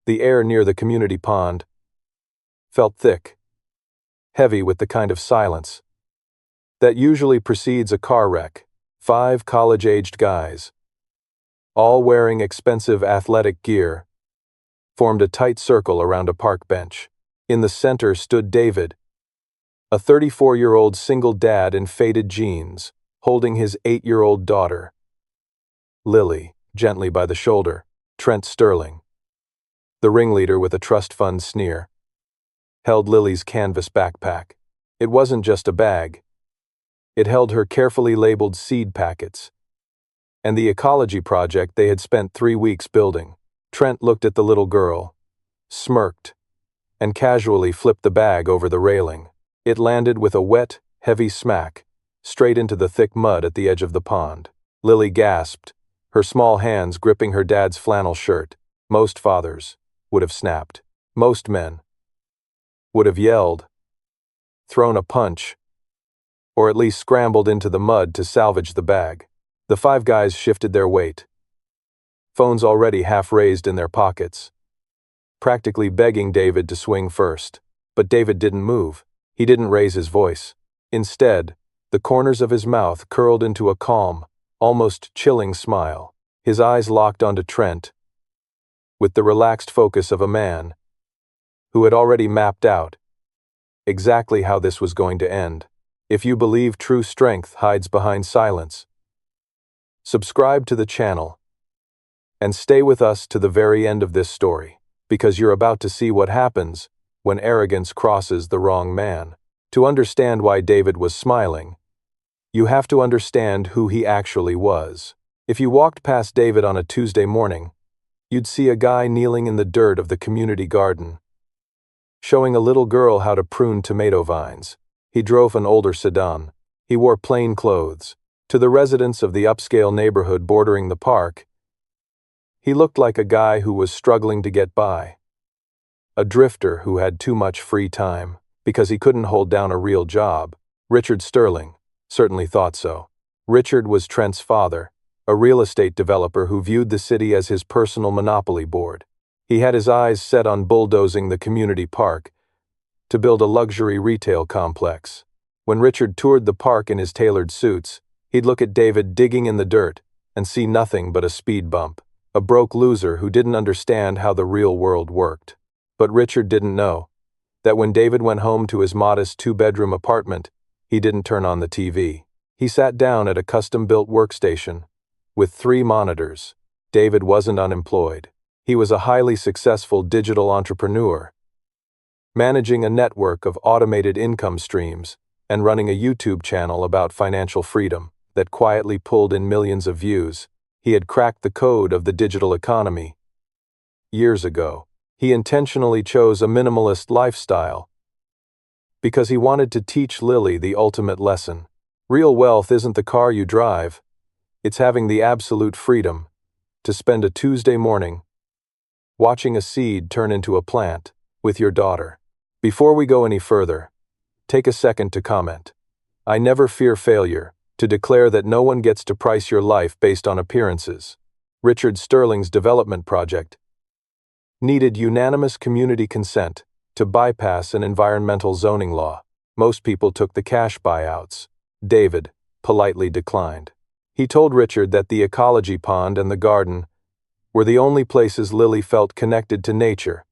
The air near the community pond felt thick, heavy with the kind of silence that usually precedes a car wreck. 5 college-aged guys, all wearing expensive athletic gear, formed a tight circle around a park bench. In the center stood David, a 34-year-old single dad in faded jeans, holding his 8-year-old daughter, Lily, gently by the shoulder. Trent Sterling, the ringleader with a trust fund sneer, held Lily's canvas backpack. It wasn't just a bag. It held her carefully labeled seed packets and the ecology project they had spent 3 weeks building. Trent looked at the little girl, smirked, and casually flipped the bag over the railing. It landed with a wet, heavy smack, straight into the thick mud at the edge of the pond. Lily gasped, her small hands gripping her dad's flannel shirt. Most fathers would have snapped. Most men would have yelled, thrown a punch, or at least scrambled into the mud to salvage the bag. The 5 guys shifted their weight, phones already half raised in their pockets, practically begging David to swing first. But David didn't move. He didn't raise his voice. Instead, the corners of his mouth curled into a calm, almost chilling smile. His eyes locked onto Trent, with the relaxed focus of a man who had already mapped out exactly how this was going to end. If you believe true strength hides behind silence, subscribe to the channel and stay with us to the very end of this story, because you're about to see what happens when arrogance crosses the wrong man. To understand why David was smiling, you have to understand who he actually was. If you walked past David on a Tuesday morning, you'd see a guy kneeling in the dirt of the community garden, showing a little girl how to prune tomato vines. He drove an older sedan. He wore plain clothes. To the residents of the upscale neighborhood bordering the park, he looked like a guy who was struggling to get by. A drifter who had too much free time because he couldn't hold down a real job. Richard Sterling certainly thought so. Richard was Trent's father, a real estate developer who viewed the city as his personal monopoly board. He had his eyes set on bulldozing the community park to build a luxury retail complex. When Richard toured the park in his tailored suits, he'd look at David digging in the dirt and see nothing but a speed bump, a broke loser who didn't understand how the real world worked. But Richard didn't know that when David went home to his modest 2-bedroom apartment, he didn't turn on the TV. He sat down at a custom-built workstation with 3 monitors. David wasn't unemployed. He was a highly successful digital entrepreneur, managing a network of automated income streams and running a YouTube channel about financial freedom that quietly pulled in millions of views. He had cracked the code of the digital economy. Years ago, he intentionally chose a minimalist lifestyle because he wanted to teach Lily the ultimate lesson. Real wealth isn't the car you drive. It's having the absolute freedom to spend a Tuesday morning watching a seed turn into a plant with your daughter. Before we go any further, take a second to comment. I never fear failure, to declare that no one gets to price your life based on appearances. Richard Sterling's development project needed unanimous community consent to bypass an environmental zoning law. Most people took the cash buyouts. David politely declined. He told Richard that the ecology pond and the garden were the only places Lily felt connected to nature,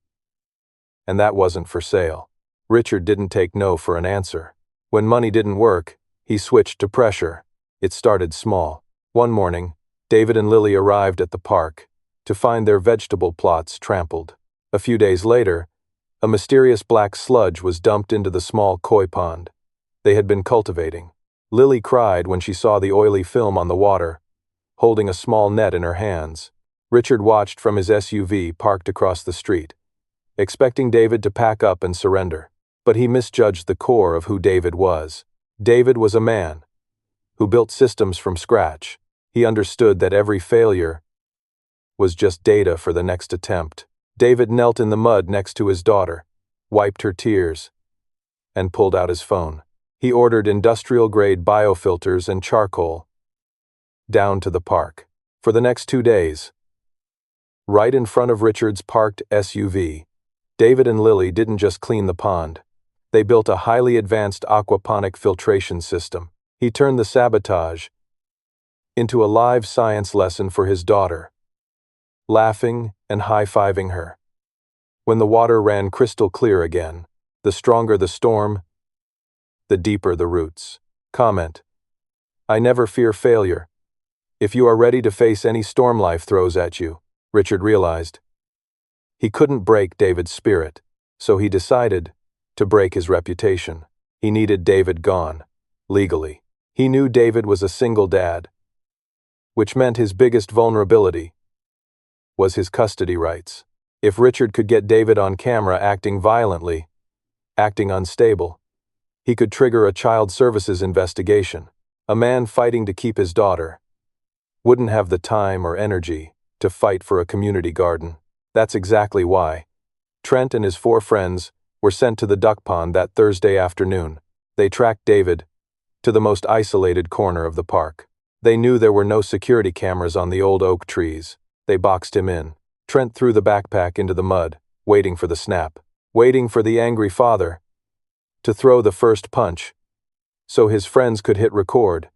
and that wasn't for sale. Richard didn't take no for an answer. When money didn't work, he switched to pressure. It started small. One morning, David and Lily arrived at the park to find their vegetable plots trampled. A few days later, a mysterious black sludge was dumped into the small koi pond they had been cultivating. Lily cried when she saw the oily film on the water, holding a small net in her hands. Richard watched from his SUV parked across the street, expecting David to pack up and surrender. But he misjudged the core of who David was. David was a man who built systems from scratch. He understood that every failure was just data for the next attempt. David knelt in the mud next to his daughter, wiped her tears, and pulled out his phone. He ordered industrial-grade biofilters and charcoal down to the park. For the next 2 days, right in front of Richard's parked SUV. David and Lily didn't just clean the pond. They built a highly advanced aquaponic filtration system. He turned the sabotage into a live science lesson for his daughter, laughing and high-fiving her. When the water ran crystal clear again, the stronger the storm, the deeper the roots. Comment: I never fear failure. If you are ready to face any storm life throws at you. Richard realized he couldn't break David's spirit, so he decided to break his reputation. He needed David gone, legally. He knew David was a single dad, which meant his biggest vulnerability was his custody rights. If Richard could get David on camera acting violently, acting unstable, he could trigger a child services investigation. A man fighting to keep his daughter wouldn't have the time or energy to fight for a community garden. That's exactly why Trent and his 4 friends were sent to the duck pond that Thursday afternoon. They tracked David to the most isolated corner of the park. They knew there were no security cameras on the old oak trees. They boxed him in. Trent threw the backpack into the mud, waiting for the snap, waiting for the angry father to throw the first punch, so his friends could hit record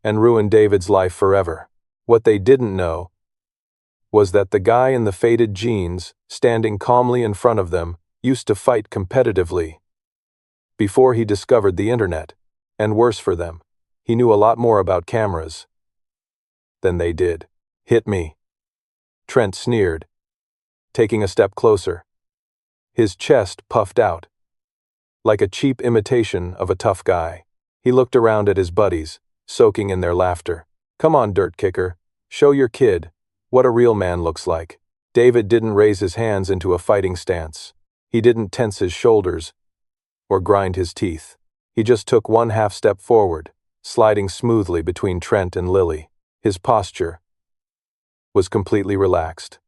and ruin David's life forever. What they didn't know was that the guy in the faded jeans, standing calmly in front of them, used to fight competitively before he discovered the internet. And worse for them, he knew a lot more about cameras than they did. Hit me, Trent sneered, taking a step closer. His chest puffed out, like a cheap imitation of a tough guy. He looked around at his buddies, soaking in their laughter. Come on, dirt kicker, show your kid what a real man looks like. David didn't raise his hands into a fighting stance. He didn't tense his shoulders or grind his teeth. He just took 1/2 step forward, sliding smoothly between Trent and Lily. His posture was completely relaxed,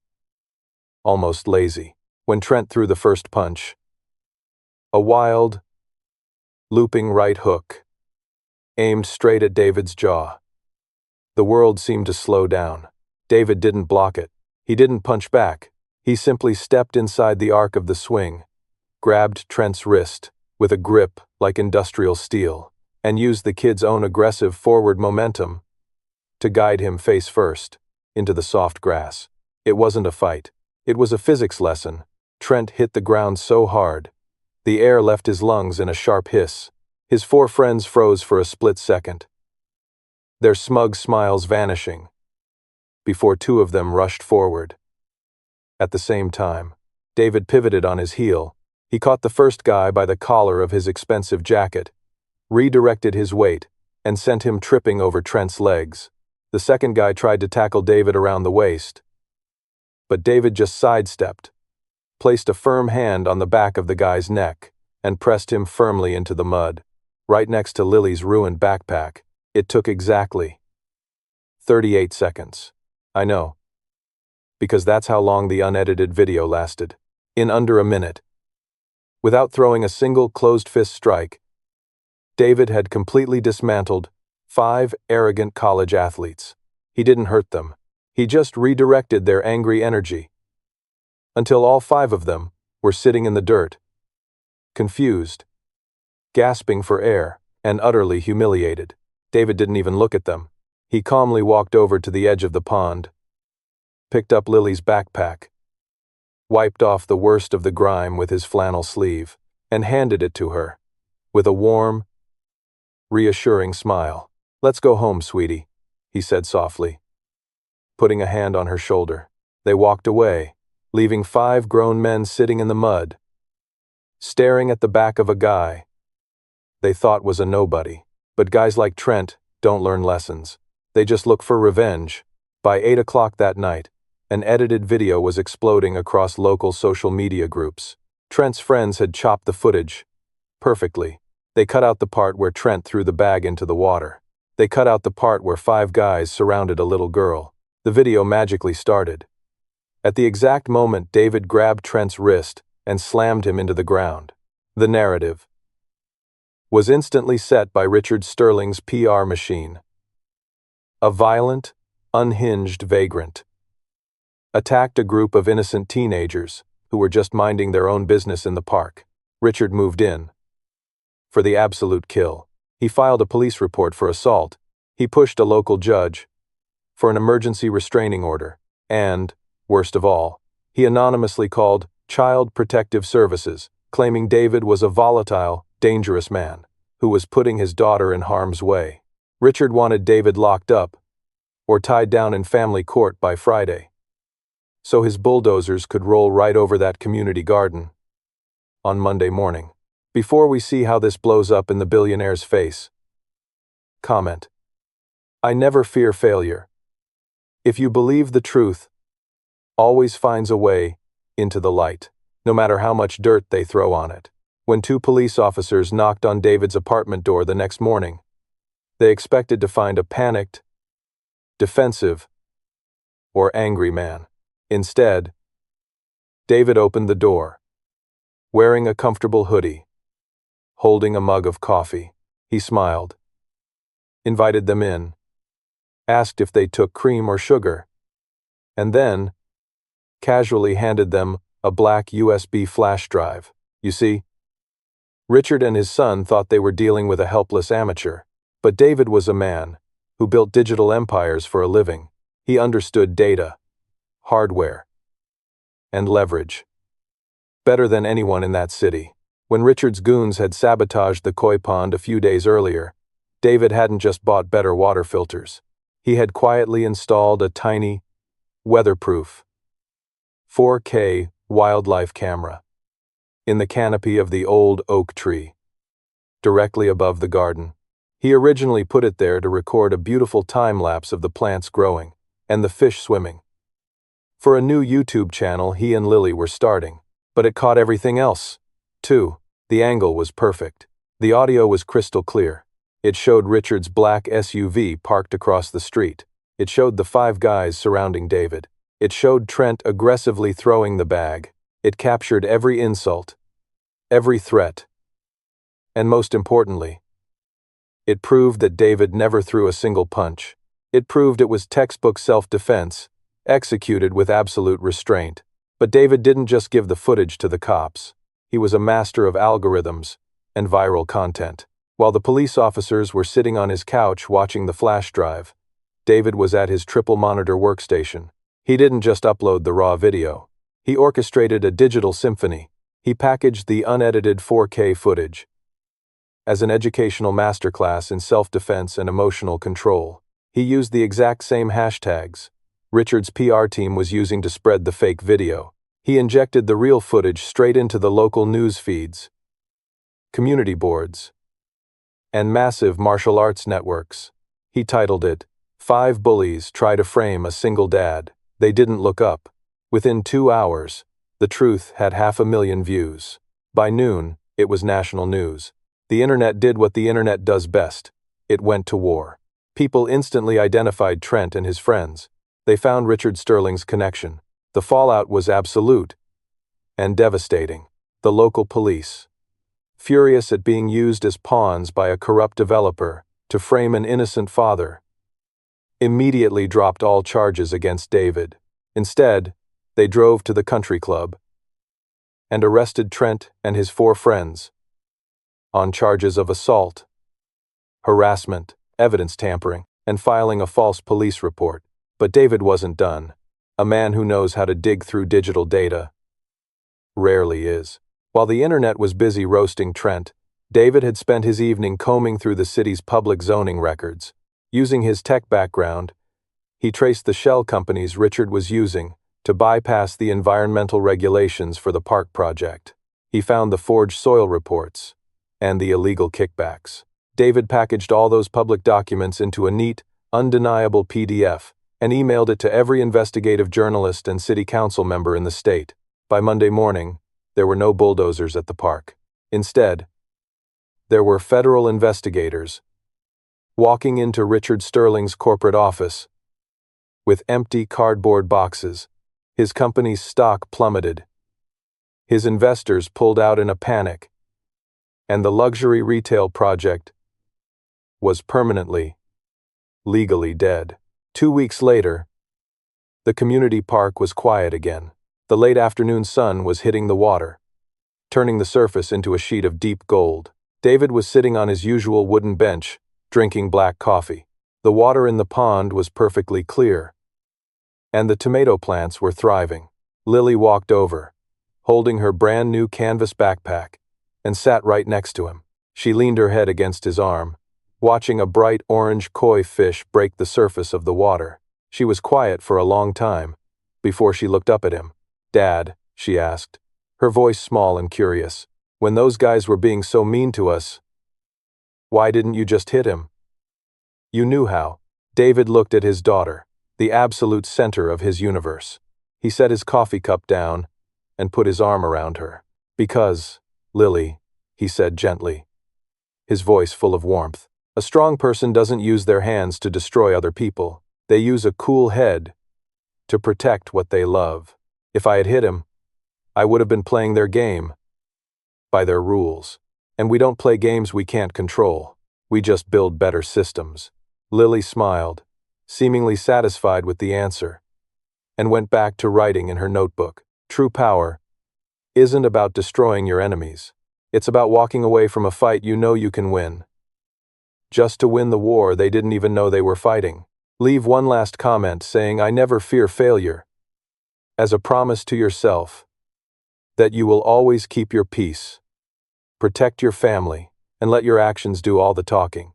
almost lazy. When Trent threw the first punch, a wild, looping right hook aimed straight at David's jaw. The world seemed to slow down. David didn't block it. He didn't punch back. He simply stepped inside the arc of the swing, grabbed Trent's wrist with a grip like industrial steel, and used the kid's own aggressive forward momentum to guide him face first into the soft grass. It wasn't a fight. It was a physics lesson. Trent hit the ground so hard, the air left his lungs in a sharp hiss. His 4 friends froze for a split second, their smug smiles vanishing, before 2 of them rushed forward. At the same time, David pivoted on his heel. He caught the first guy by the collar of his expensive jacket, redirected his weight, and sent him tripping over Trent's legs. The second guy tried to tackle David around the waist, but David just sidestepped, placed a firm hand on the back of the guy's neck, and pressed him firmly into the mud, right next to Lily's ruined backpack. It took exactly 38 seconds. I know, because that's how long the unedited video lasted. In under a minute, without throwing a single closed-fist strike, David had completely dismantled 5 arrogant college athletes. He didn't hurt them. He just redirected their angry energy, until all 5 of them were sitting in the dirt, confused, gasping for air, and utterly humiliated. David didn't even look at them. He calmly walked over to the edge of the pond, picked up Lily's backpack, wiped off the worst of the grime with his flannel sleeve, and handed it to her, with a warm, reassuring smile. "Let's go home, sweetie," he said softly, putting a hand on her shoulder. They walked away, leaving 5 grown men sitting in the mud, staring at the back of a guy they thought was a nobody. But guys like Trent don't learn lessons. They just look for revenge. By 8 o'clock that night, an edited video was exploding across local social media groups. Trent's friends had chopped the footage perfectly. They cut out the part where Trent threw the bag into the water. They cut out the part where 5 guys surrounded a little girl. The video magically started. At the exact moment David grabbed Trent's wrist and slammed him into the ground. The narrative was instantly set by Richard Sterling's PR machine. A violent, unhinged vagrant. attacked a group of innocent teenagers who were just minding their own business in the park. Richard moved in for the absolute kill. He filed a police report for assault. He pushed a local judge for an emergency restraining order. And, worst of all, he anonymously called Child Protective Services, claiming David was a volatile, dangerous man who was putting his daughter in harm's way. Richard wanted David locked up or tied down in family court by Friday, so his bulldozers could roll right over that community garden on Monday morning. Before we see how this blows up in the billionaire's face, comment. I never fear failure. If you believe the truth, always finds a way into the light, no matter how much dirt they throw on it. When two police officers knocked on David's apartment door the next morning, they expected to find a panicked, defensive, or angry man. Instead, David opened the door, wearing a comfortable hoodie, holding a mug of coffee. He smiled, invited them in, asked if they took cream or sugar, and then casually handed them a black USB flash drive. You see, Richard and his son thought they were dealing with a helpless amateur, but David was a man who built digital empires for a living. He understood data, hardware, and leverage better than anyone in that city. When Richard's goons had sabotaged the koi pond a few days earlier, David hadn't just bought better water filters. He had quietly installed a tiny, weatherproof 4K wildlife camera in the canopy of the old oak tree, directly above the garden. He originally put it there to record a beautiful time-lapse of the plants growing and the fish swimming. For a new YouTube channel he and Lily were starting, but it caught everything else, too. The angle was perfect. The audio was crystal clear. It showed Richard's black SUV parked across the street. It showed the 5 guys surrounding David. It showed Trent aggressively throwing the bag. It captured every insult, every threat, and most importantly, it proved that David never threw a single punch. It proved it was textbook self-defense, executed with absolute restraint. But David didn't just give the footage to the cops. He was a master of algorithms and viral content. While the police officers were sitting on his couch watching the flash drive, David was at his triple-monitor workstation. He didn't just upload the raw video. He orchestrated a digital symphony. He packaged the unedited 4K footage as an educational masterclass in self-defense and emotional control. He used the exact same hashtags Richard's PR team was using to spread the fake video. He injected the real footage straight into the local news feeds, community boards, and massive martial arts networks. He titled it, 5 Bullies Try to Frame a Single Dad. They Didn't Look Up. Within 2 hours, the truth had 500,000 views. By noon, it was national news. The internet did what the internet does best. It went to war. People instantly identified Trent and his friends. They found Richard Sterling's connection. The fallout was absolute and devastating. The local police, furious at being used as pawns by a corrupt developer to frame an innocent father, immediately dropped all charges against David. Instead, they drove to the country club and arrested Trent and his 4 friends on charges of assault, harassment, evidence tampering, and filing a false police report. But David wasn't done. A man who knows how to dig through digital data rarely is. While the internet was busy roasting Trent, David had spent his evening combing through the city's public zoning records. Using his tech background, he traced the shell companies Richard was using to bypass the environmental regulations for the park project. He found the forged soil reports and the illegal kickbacks. David packaged all those public documents into a neat, undeniable PDF and emailed it to every investigative journalist and city council member in the state. By Monday morning, there were no bulldozers at the park. Instead, there were federal investigators walking into Richard Sterling's corporate office with empty cardboard boxes. His company's stock plummeted. His investors pulled out in a panic, and the luxury retail project was permanently, legally dead. 2 weeks later, The community park was quiet again. The late afternoon sun was hitting the water, turning the surface into a sheet of deep gold. David was sitting on his usual wooden bench, drinking black coffee. The water in the pond was perfectly clear, and the tomato plants were thriving. Lily walked over, holding her brand new canvas backpack, and sat right next to him. She leaned her head against his arm, watching a bright orange koi fish break the surface of the water. She was quiet for a long time, before she looked up at him. "Dad," she asked, her voice small and curious, "when those guys were being so mean to us, why didn't you just hit him? You knew how." David looked at his daughter, the absolute center of his universe. He set his coffee cup down and put his arm around her. "Because, Lily," he said gently, his voice full of warmth, "a strong person doesn't use their hands to destroy other people. They use a cool head to protect what they love. If I had hit him, I would have been playing their game, by their rules. And we don't play games we can't control. We just build better systems." Lily smiled, seemingly satisfied with the answer, and went back to writing in her notebook. True power isn't about destroying your enemies. It's about walking away from a fight you know you can win, just to win the war they didn't even know they were fighting. Leave one last comment saying, "I never fear failure," as a promise to yourself that you will always keep your peace, protect your family, and let your actions do all the talking.